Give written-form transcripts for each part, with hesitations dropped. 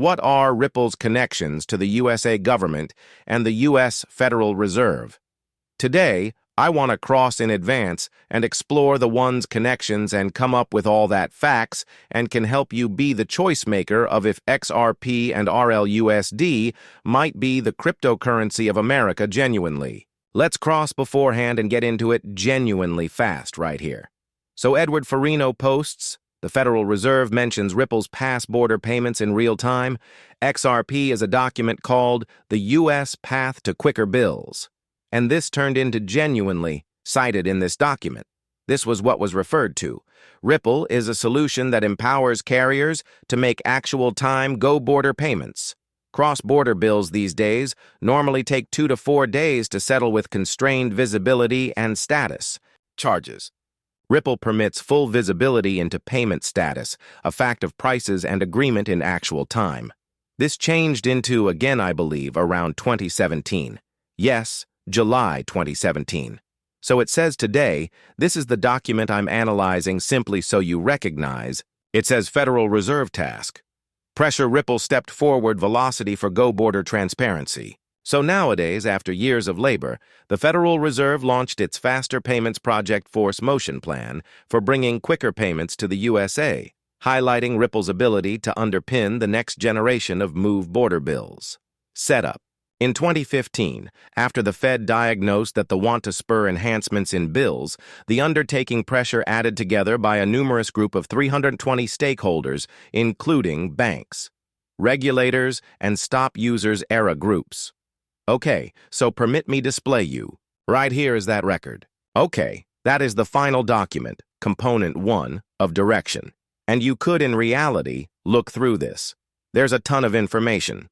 What are Ripple's connections to the USA government and the U.S. Federal Reserve? Today, I want to cross in advance and explore the one's connections and come up with all that facts and can help you be the choice maker of if XRP and RLUSD might be the cryptocurrency of America genuinely. Let's cross beforehand and get into it genuinely fast right here. So Edward Farino posts, the Federal Reserve mentions Ripple's pass border payments in real time. XRP is a document called the U.S. Path to Quicker Bills. And this turned into genuinely cited in this document. This was what was referred to. Ripple is a solution that empowers carriers to make actual time go-border payments. Cross-border bills these days normally take 2 to 4 days to settle with constrained visibility and status charges. Ripple permits full visibility into payment status, a fact of prices and agreement in actual time. This changed into, again I believe, around 2017. Yes, July 2017. So it says today, this is the document I'm analyzing simply so you recognize. It says Federal Reserve Task. Pressure Ripple stepped forward velocity for go-border transparency. So nowadays, after years of labor, the Federal Reserve launched its Faster Payments Project Force Motion Plan for bringing quicker payments to the USA, highlighting Ripple's ability to underpin the next generation of move border bills. Setup. In 2015, after the Fed diagnosed that the want to spur enhancements in bills, the undertaking pressure added together by a numerous group of 320 stakeholders, including banks, regulators, and stop users era groups. Okay, so permit me display you. Right here is that record. Okay, that is the final document, component 1, of direction. And you could, in reality, look through this. There's a ton of information.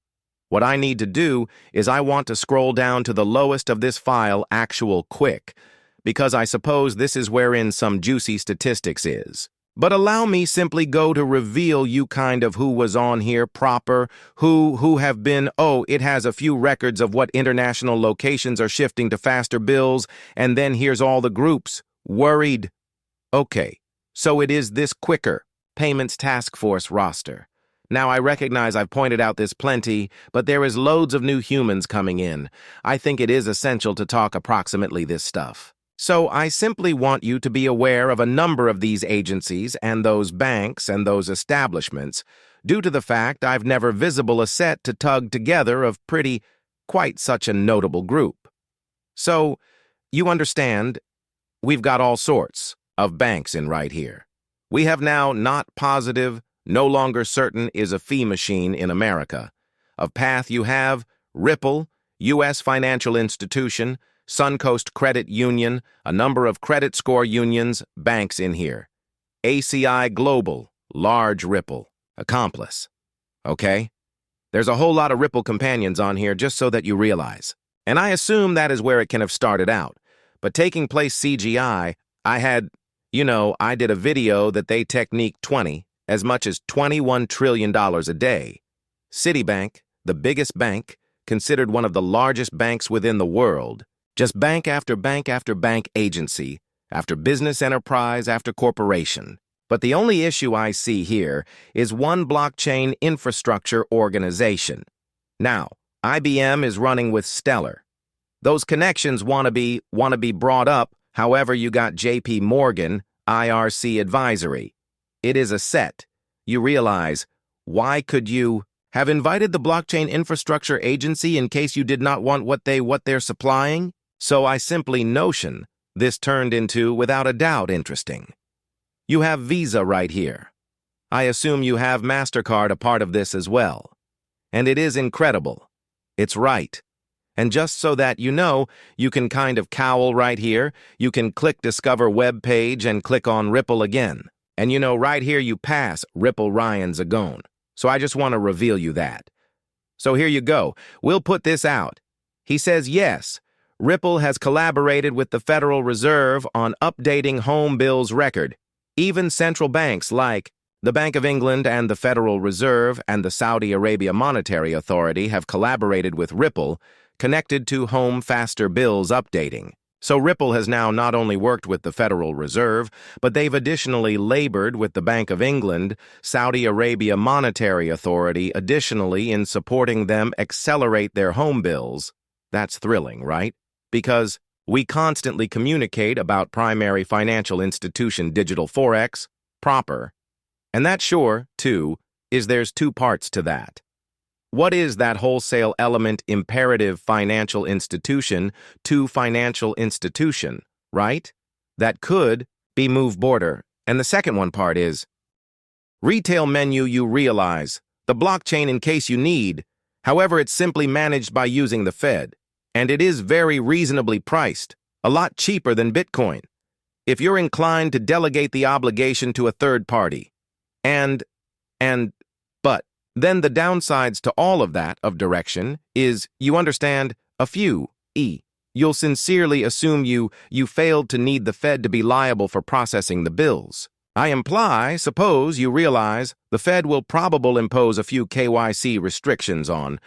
What I need to do is I want to scroll down to the lowest of this file, actual quick, because I suppose this is wherein some juicy statistics is. But allow me simply go to reveal you kind of who was on here proper, who have been, it has a few records of what international locations are shifting to faster bills, and then here's all the groups. Worried. Okay, so it is this quicker payments task force roster. Now, I recognize I've pointed out this plenty, but there is loads of new humans coming in. I think it is essential to talk approximately this stuff. So I simply want you to be aware of a number of these agencies and those banks and those establishments, due to the fact I've never visible a set to tug together of quite such a notable group. So, you understand, we've got all sorts of banks in right here. We have now not positive, no longer certain is a fee machine in America. Of path you have Ripple, U.S. Financial Institution, Suncoast Credit Union, a number of credit score unions, banks in here. ACI Global, large Ripple, accomplice. Okay? There's a whole lot of Ripple companions on here just so that you realize. And I assume that is where it can have started out. But taking place CGI, I did a video that they technique 20, as much as $21 trillion a day. Citibank, the biggest bank, considered one of the largest banks within the world, just bank after bank after bank agency, after business enterprise after corporation. But the only issue I see here is one blockchain infrastructure organization. Now, IBM is running with Stellar. Those connections want to be brought up, however you got JP Morgan, IRC Advisory. It is a set. You realize, why could you have invited the Blockchain Infrastructure Agency in case you did not want what they're supplying? So I simply notion this turned into, without a doubt, interesting. You have Visa right here. I assume you have MasterCard a part of this as well. And it is incredible. It's right. And just so that you know, you can kind of cowl right here. You can click Discover Web Page and click on Ripple again. And right here you pass Ripple Ryan Zagone. So I just want to reveal you that. So here you go. We'll put this out. He says, yes, Ripple has collaborated with the Federal Reserve on updating home bills record. Even central banks like the Bank of England and the Federal Reserve and the Saudi Arabia Monetary Authority have collaborated with Ripple, connected to home faster bills updating. So Ripple has now not only worked with the Federal Reserve, but they've additionally labored with the Bank of England, Saudi Arabia Monetary Authority, additionally in supporting them accelerate their home bills. That's thrilling, right? Because we constantly communicate about primary financial institution digital forex, proper. And that sure, too, is there's two parts to that. What is that wholesale element imperative financial institution to financial institution, right? That could be move border. And the second one part is retail menu you realize, the blockchain in case you need. However, it's simply managed by using the Fed. And it is very reasonably priced, a lot cheaper than Bitcoin. If you're inclined to delegate the obligation to a third party. But then the downsides to all of that of direction is, you understand, a few, you'll sincerely assume you failed to need the Fed to be liable for processing the bills. I imply, suppose you realize, the Fed will probably impose a few KYC restrictions on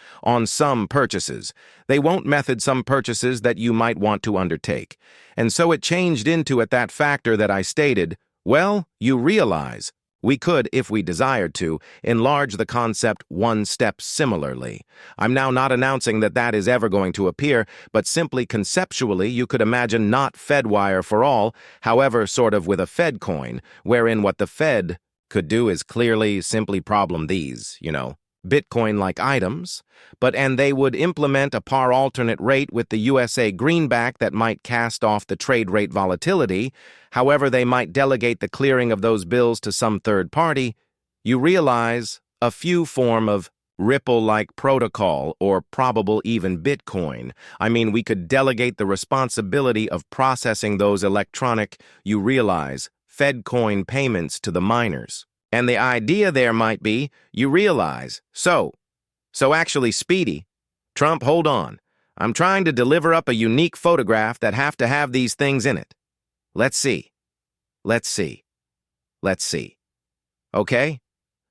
some purchases. They won't method some purchases that you might want to undertake. And so it changed into at that factor that I stated, well, you realize, we could, if we desired to, enlarge the concept one step similarly. I'm now not announcing that that is ever going to appear, but simply conceptually you could imagine not Fedwire for all, however sort of with a Fed coin, wherein what the Fed could do is clearly simply problem these, Bitcoin-like items, and they would implement a par alternate rate with the USA greenback that might cast off the trade rate volatility. However, they might delegate the clearing of those bills to some third party. You realize a few form of Ripple-like protocol or probable even Bitcoin. I mean, we could delegate the responsibility of processing those electronic, you realize, Fed coin payments to the miners. And the idea there might be, you realize, so actually, Speedy, Trump, hold on. I'm trying to deliver up a unique photograph that have to have these things in it. Let's see. Okay?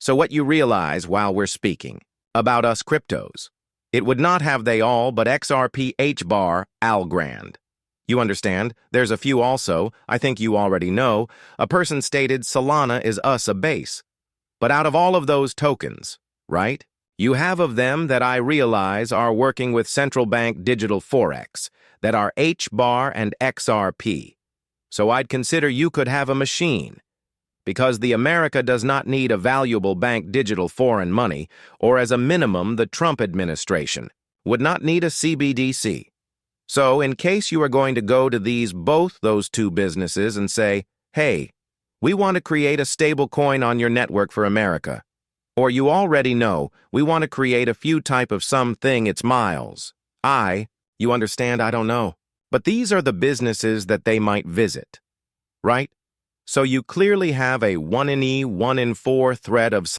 So what you realize while we're speaking about us cryptos, it would not have they all but XRP H bar Algorand. You understand? There's a few also, I think you already know. A person stated Solana is us a base. But out of all of those tokens, right? You have of them that I realize are working with central bank digital forex, that are H bar and XRP. So I'd consider you could have a machine. Because the America does not need a valuable bank digital foreign money, or as a minimum the Trump administration would not need a CBDC. So, in case you are going to go to those two businesses and say, hey, we want to create a stable coin on your network for America. Or you already know, we want to create a few type of something, it's miles. You understand, I don't know. But these are the businesses that they might visit. Right? So you clearly have a 1 in 4 thread of